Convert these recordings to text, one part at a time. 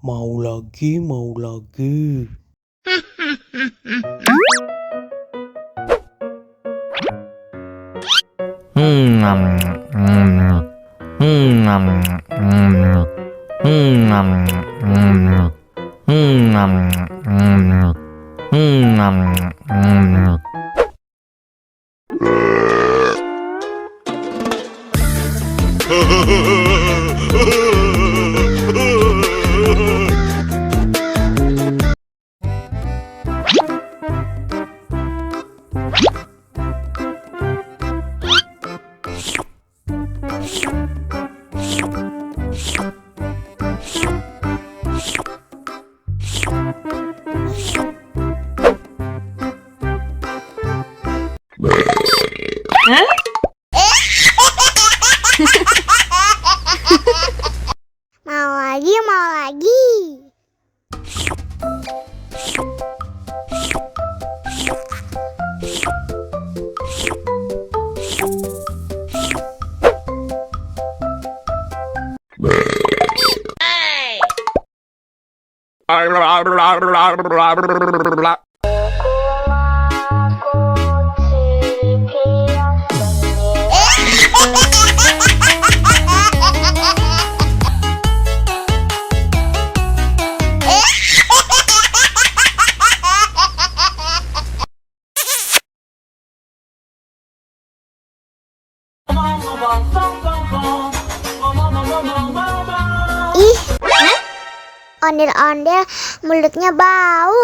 Mau lagi, mau lagi. Mau lagi, mau lagi. Ih, ondel-ondel mulutnya bau.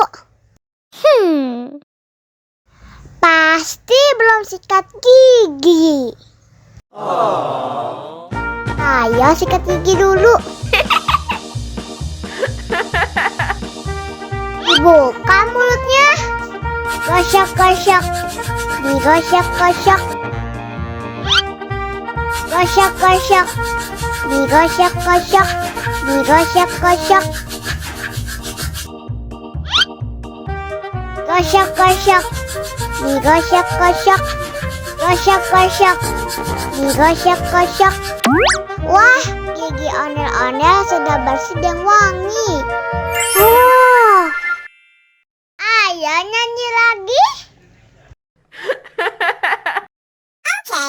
Pasti belum sikat gigi. Ayo sikat gigi dulu. Dibuka mulutnya. Gosok-gosok. Digosok-gosok. Gosok-gosok. Digosok-gosok. Digosok-gosok. Gosok-gosok. Digosok-gosok. Gosok-gosok. Digosok-gosok. Wah, gigi ondel-ondel sudah bersih dan wangi. Ayo nyanyi lagi. Oke.